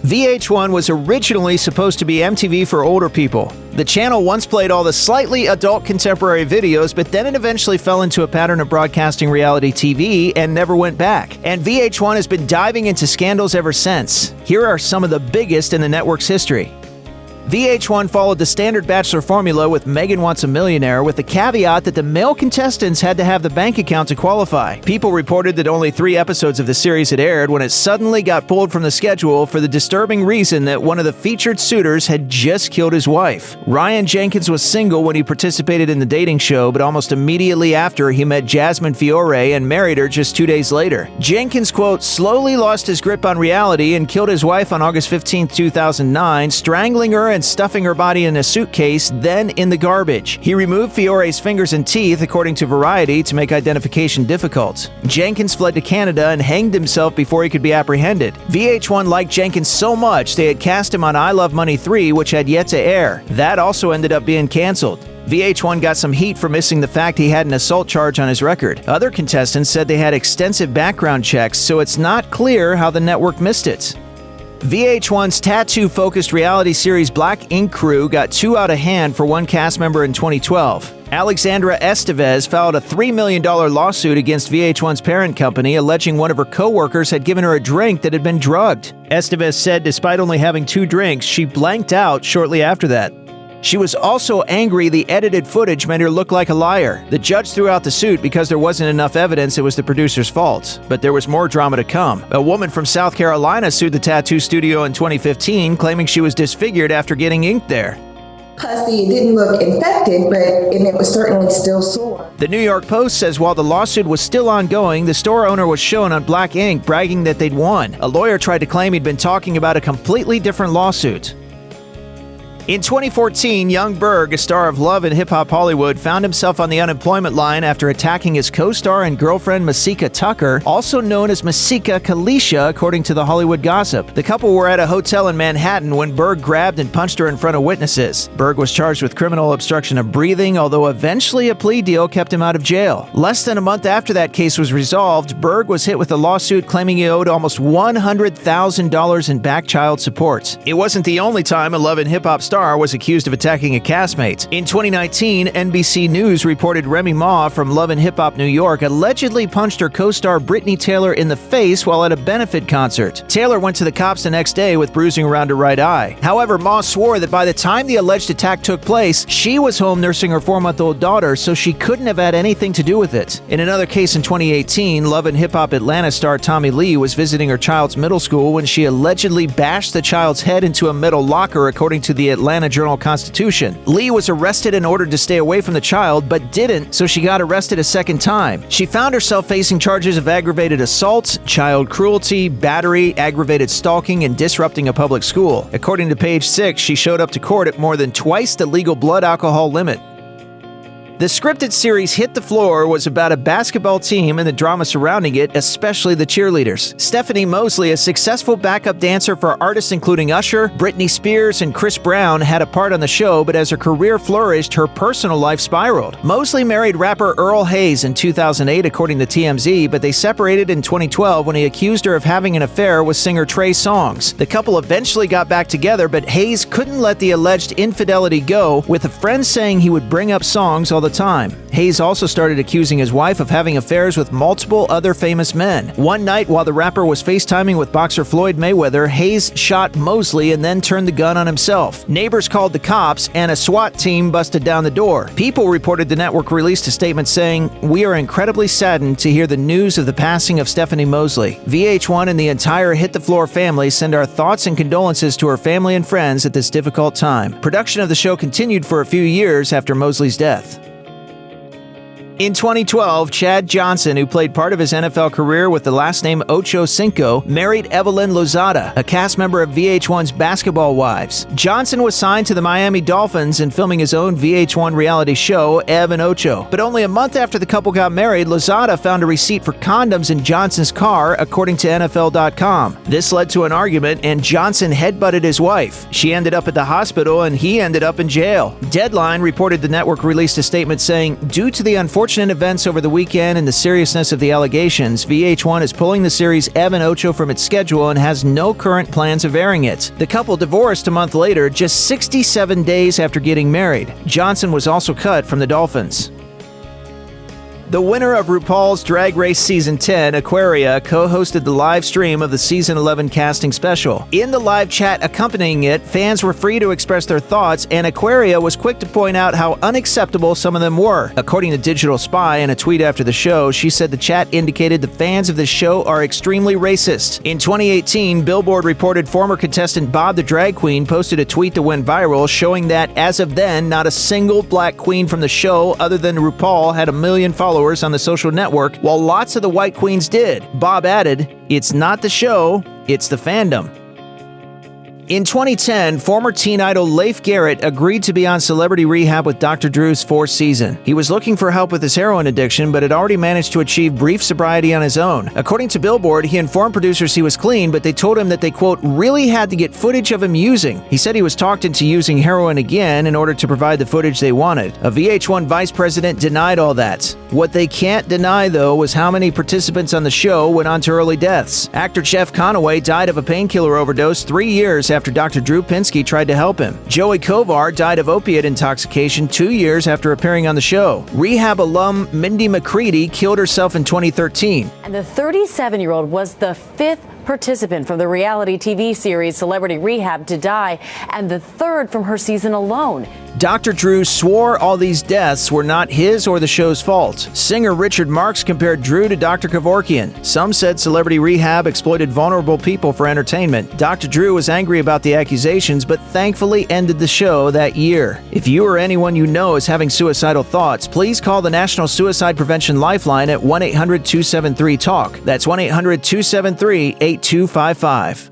VH1 was originally supposed to be MTV for older people. The channel once played all the slightly adult contemporary videos, but then it eventually fell into a pattern of broadcasting reality TV and never went back. And VH1 has been diving into scandals ever since. Here are some of the biggest in the network's history. VH1 followed the standard Bachelor formula with Megan Wants a Millionaire, with the caveat that the male contestants had to have the bank account to qualify. People reported that only 3 episodes of the series had aired when it suddenly got pulled from the schedule for the disturbing reason that one of the featured suitors had just killed his wife. Ryan Jenkins was single when he participated in the dating show, but almost immediately after, he met Jasmine Fiore and married her just 2 days later. Jenkins, quote, slowly lost his grip on reality and killed his wife on August 15, 2009, strangling her and stuffing her body in a suitcase, then in the garbage. He removed Fiore's fingers and teeth, according to Variety, to make identification difficult. Jenkins fled to Canada and hanged himself before he could be apprehended. VH1 liked Jenkins so much they had cast him on I Love Money 3, which had yet to air. That also ended up being canceled. VH1 got some heat for missing the fact he had an assault charge on his record. Other contestants said they had extensive background checks, so it's not clear how the network missed it. VH1's tattoo-focused reality series Black Ink Crew got too out of hand for one cast member in 2012. Alexandra Estevez filed a $3 million lawsuit against VH1's parent company, alleging one of her co-workers had given her a drink that had been drugged. Estevez said despite only having 2 drinks, she blanked out shortly after that. She was also angry the edited footage made her look like a liar. The judge threw out the suit because there wasn't enough evidence it was the producer's fault. But there was more drama to come. A woman from South Carolina sued the tattoo studio in 2015, claiming she was disfigured after getting ink there. Pussy, it didn't look infected, and it was certainly still sore. The New York Post says while the lawsuit was still ongoing, the store owner was shown on black ink bragging that they'd won. A lawyer tried to claim he'd been talking about a completely different lawsuit. In 2014, young Berg, a star of Love and Hip Hop Hollywood, found himself on the unemployment line after attacking his co-star and girlfriend Masika Tucker, also known as Masika Kalisha, according to the Hollywood Gossip. The couple were at a hotel in Manhattan when Berg grabbed and punched her in front of witnesses. Berg was charged with criminal obstruction of breathing, although eventually a plea deal kept him out of jail. Less than a month after that case was resolved, Berg was hit with a lawsuit claiming he owed almost $100,000 in back child support. It wasn't the only time a Love and Hip Hop star was accused of attacking a castmate. In 2019, NBC News reported Remy Ma from Love and Hip Hop New York allegedly punched her co-star Brittany Taylor in the face while at a benefit concert. Taylor went to the cops the next day with bruising around her right eye. However, Ma swore that by the time the alleged attack took place, she was home nursing her 4-month-old daughter, so she couldn't have had anything to do with it. In another case in 2018, Love and Hip Hop Atlanta star Tommy Lee was visiting her child's middle school when she allegedly bashed the child's head into a metal locker, according to the Atlanta Journal-Constitution. Lee was arrested and ordered to stay away from the child, but didn't, so she got arrested a second time. She found herself facing charges of aggravated assault, child cruelty, battery, aggravated stalking, and disrupting a public school. According to Page 6, she showed up to court at more than twice the legal blood alcohol limit. The scripted series Hit the Floor was about a basketball team and the drama surrounding it, especially the cheerleaders. Stephanie Mosley, a successful backup dancer for artists including Usher, Britney Spears, and Chris Brown, had a part on the show, but as her career flourished, her personal life spiraled. Mosley married rapper Earl Hayes in 2008, according to TMZ, but they separated in 2012 when he accused her of having an affair with singer Trey Songz. The couple eventually got back together, but Hayes couldn't let the alleged infidelity go, with a friend saying he would bring up Songz all the time. Hayes also started accusing his wife of having affairs with multiple other famous men. One night, while the rapper was FaceTiming with boxer Floyd Mayweather, Hayes shot Mosley and then turned the gun on himself. Neighbors called the cops, and a SWAT team busted down the door. People reported the network released a statement saying, "We are incredibly saddened to hear the news of the passing of Stephanie Mosley. VH1 and the entire Hit the Floor family send our thoughts and condolences to her family and friends at this difficult time." Production of the show continued for a few years after Mosley's death. In 2012, Chad Johnson, who played part of his NFL career with the last name Ocho, married Evelyn Lozada, a cast member of VH1's Basketball Wives. Johnson was signed to the Miami Dolphins and filming his own VH1 reality show, Ev and Ocho. But only a month after the couple got married, Lozada found a receipt for condoms in Johnson's car, according to NFL.com. This led to an argument, and Johnson headbutted his wife. She ended up at the hospital, and he ended up in jail. Deadline reported the network released a statement saying, "Due to the unfortunate unfortunate events over the weekend and the seriousness of the allegations, VH1 is pulling the series Evan Ocho from its schedule and has no current plans of airing it. The couple divorced a month later, just 67 days after getting married. Johnson was also cut from the Dolphins. The winner of RuPaul's Drag Race Season 10, Aquaria, co-hosted the live stream of the Season 11 casting special. In the live chat accompanying it, fans were free to express their thoughts, and Aquaria was quick to point out how unacceptable some of them were. According to Digital Spy, in a tweet after the show, she said the chat indicated the fans of the show are extremely racist. In 2018, Billboard reported former contestant Bob the Drag Queen posted a tweet that went viral showing that, as of then, not a single black queen from the show other than RuPaul had 1 million followers on the social network, while lots of the white queens did. Bob added, "It's not the show, it's the fandom." In 2010, former teen idol Leif Garrett agreed to be on Celebrity Rehab with Dr. Drew's 4th season. He was looking for help with his heroin addiction, but had already managed to achieve brief sobriety on his own. According to Billboard, he informed producers he was clean, but they told him that they, quote, really had to get footage of him using. He said he was talked into using heroin again in order to provide the footage they wanted. A VH1 vice president denied all that. What they can't deny, though, was how many participants on the show went on to early deaths. Actor Jeff Conaway died of a painkiller overdose 3 years after Dr. Drew Pinsky tried to help him. Joey Kovar died of opiate intoxication 2 years after appearing on the show. Rehab alum Mindy McCready killed herself in 2013. And the 37-year-old was the 5th participant from the reality TV series Celebrity Rehab to die, and the 3rd from her season alone. Dr. Drew swore all these deaths were not his or the show's fault. Singer Richard Marx compared Drew to Dr. Kevorkian. Some said Celebrity Rehab exploited vulnerable people for entertainment. Dr. Drew was angry about the accusations, but thankfully ended the show that year. If you or anyone you know is having suicidal thoughts, please call the National Suicide Prevention Lifeline at 1-800-273-TALK. That's 1-800-273-8255.